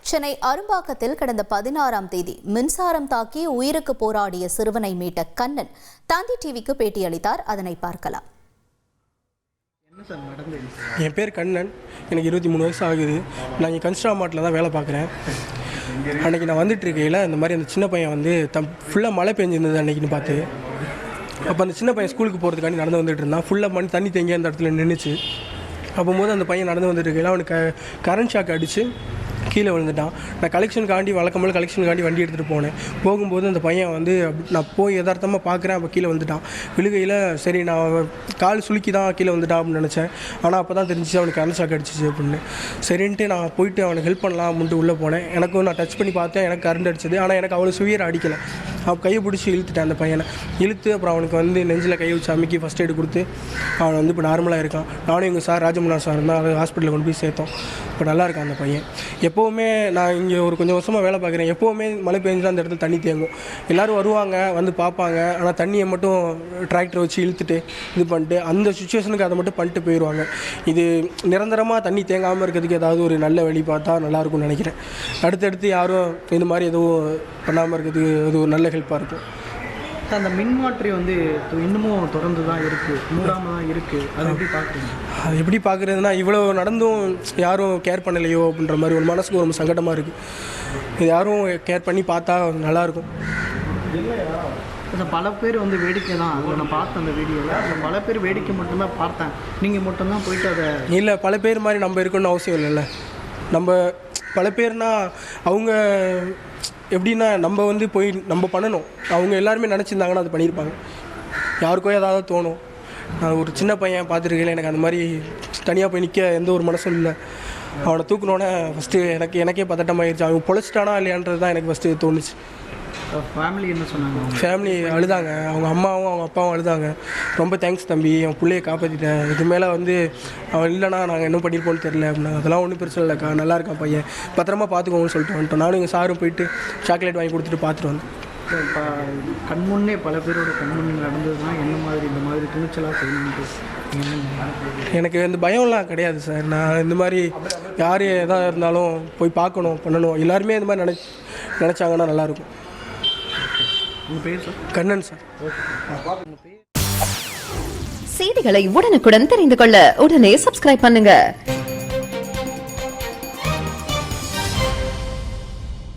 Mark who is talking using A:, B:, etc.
A: சென்னை அரும்பாக்கத்தில் கடந்த 16ஆம் தேதி மின்சாரம் தாக்கி உயிருக்கு போராடிய சிறுவனை மீட்ட கண்ணன் தந்தி டிவிக்கு பேட்டியளித்தார். அதனை பார்க்கலாம்.
B: என் பேர் கண்ணன், எனக்கு 23 வயசு ஆகுது. நான் இங்கே கன்ஸ்ட்ராமார்ட்டில் தான் வேலை பார்க்குறேன். அன்றைக்கி நான் வந்துட்டு இருக்கையில் இந்த மாதிரி அந்த சின்ன பையன் வந்து ஃபுல்லாக மழை பெஞ்சிருந்தது அன்றைக்கின்னு பார்த்து. அப்போ அந்த சின்ன பையன் ஸ்கூலுக்கு போகிறதுக்காண்டி நடந்து வந்துட்டு இருந்தான். ஃபுல்லாக தண்ணி தேங்கி அந்த இடத்துல நின்றுச்சு. அப்போது அந்த பையன் நடந்து வந்துட்டு இருக்கையில் அவனுக்கு கரண்ட் ஷாக் அடித்து கீழே விழுந்துட்டான். நான் கலெக்ஷனுக்காண்டி வழக்கம்போல் கலெக்ஷனுக்காண்டி வண்டி எடுத்துகிட்டு போனேன். போகும்போது அந்த பையன் வந்து நான் போய் யதார்த்தமாக பார்க்குறேன். அப்போ கீழே வந்துட்டான். விழுகையில் சரி நான் கால் சுளுக்கி தான் கீழே வந்துட்டான் அப்படின்னு நினச்சேன். ஆனால் அப்போ தான் தெரிஞ்சிச்சு அவனுக்கு கரண்ட் ஷாக் அடிச்சிச்சு அப்படின்னு. சரின்ட்டு நான் போயிட்டு அவனுக்கு ஹெல்ப் பண்ணலாம் அப்படின்ட்டு உள்ளே போனேன். எனக்கும் நான் டச் பண்ணி பார்த்தேன், எனக்கு கரண்ட் அடிச்சது. ஆனால் எனக்கு அவ்வளோ சுவீர் அடிக்கலை. அவன் கையை பிடிச்சி இழுத்துட்டேன் அந்த பையனை. இழுத்து அப்புறம் அவனுக்கு வந்து நெஞ்சில் கையை வச்சு அமுக்கி ஃபஸ்ட் எய்டு கொடுத்து அவன் வந்து இப்போ நார்மலாக இருக்கான். நானும் எங்கள் சார் ராஜமுன்னா சார் இருந்தால் அதை ஹாஸ்பிட்டலில் கொண்டு போய் சேர்த்தோம். இப்போ நல்லா இருக்கான் அந்த பையன். எப்போவுமே நான் இங்கே ஒரு கொஞ்சம் வருஷமாக வேலை பார்க்குறேன். எப்போவுமே மழை பெஞ்சா அந்த இடத்துல தண்ணி தேங்கும். எல்லோரும் வருவாங்க, வந்து பார்ப்பாங்க. ஆனால் தண்ணியை மட்டும் டிராக்டரை வச்சு இழுத்துட்டு இது பண்ணிட்டு அந்த சுச்சுவேஷனுக்கு அதை மட்டும் பண்ணிட்டு போயிடுவாங்க. இது நிரந்தரமாக தண்ணி தேங்காமல் இருக்கிறதுக்கு ஏதாவது ஒரு நல்ல வழி பார்த்தா நல்லாயிருக்கும்னு நினைக்கிறேன். அடுத்தடுத்து யாரும் இந்த மாதிரி எதுவும் பண்ணாமல் இருக்கிறதுக்கு அது ஒரு நல்ல ஹெல்ப்பாக இருக்கும்.
C: அந்த மின்மாற்றி வந்து இன்னமும் தொடர்ந்து தான் இருக்குது, மூடாமல் தான் இருக்குது. அதை எப்படி பார்க்குறீங்க?
B: அது எப்படி பார்க்குறதுனா, இவ்வளோ நடந்தும் யாரும் கேர் பண்ணலையோ அப்படின்ற மாதிரி ஒரு மனசுக்கு ரொம்ப சங்கடமாக இருக்குது. இது யாரும் கேர் பண்ணி பார்த்தா நல்லாயிருக்கும்.
C: பல பேர் வந்து வேடிக்கை தான். அதில் நான் பார்த்தேன் அந்த வீடியோவில். பல பேர் வேடிக்கை மட்டும்தான் பார்த்தேன். நீங்கள் மட்டும்தான் போயிட்டு அதை
B: இல்லை, பல பேர் மாதிரி நம்ம இருக்கணும்னு அவசியம் இல்லைல்ல. நம்ம பல பேர்னால் அவங்க எப்படின்னா நம்ம வந்து போய் நம்ம பண்ணணும். அவங்க எல்லாருமே நினச்சிருந்தாங்கன்னா அது பண்ணியிருப்பாங்க. யாருக்கோ ஏதாவது தோணும். நான் ஒரு சின்ன பையன் பார்த்துருக்கேன், எனக்கு அந்த மாதிரி தனியாக போய் நிற்க எந்த ஒரு மனசும் இல்லை. அவனை தூக்கினோன்னே ஃபஸ்ட்டு எனக்கே பதட்டமாகிடுச்சு. அவன் பொழைச்சிட்டானா இல்லையான்றது தான் எனக்கு ஃபஸ்ட்டு தோணுச்சு.
C: ஃபேமிலி என்ன சொன்னாங்க?
B: ஃபேமிலி அழுதாங்க. அவங்க அம்மாவும் அவங்க அப்பாவும் அழுதாங்க. ரொம்ப தேங்க்ஸ் தம்பி, அவன் பிள்ளையை காப்பாற்றிட்டேன். இது மேலே வந்து அவன் இல்லைனா நாங்கள் என்ன பண்ணியிருப்போம்னு தெரில அப்படின்னா. அதெல்லாம் ஒன்றும் பிரச்சனை இல்லைக்கா, நல்லா இருக்கான் பையன், பத்திரமா பார்த்துக்கோங்கன்னு சொல்லிட்டு வந்துட்டோம். நானும் எங்கள் சாரும் போயிட்டு சாக்லேட் வாங்கி கொடுத்துட்டு பார்த்துட்டு வந்தேன்.
C: இப்போ கண்முன்னே பல பேரோட கண்முன்னே நடந்தது தான் என்ன மாதிரி இந்த மாதிரி துணிச்சலாக செய்யணுன்ட்டு
B: எனக்கு இந்த பயம்லாம் கிடையாது சார். நான் இந்த மாதிரி யார் எதாக இருந்தாலும் போய் பார்க்கணும், பண்ணணும். எல்லாருமே இந்த மாதிரி நினச்சாங்கன்னா நல்லாயிருக்கும்.
C: உங்கள் பேர் சார்?
B: கண்ணன் சார்.
D: செய்திகளை உடனுக்குடன் தெரிந்து கொள்ள உடனே சப்ஸ்கிரைப் பண்ணுங்க.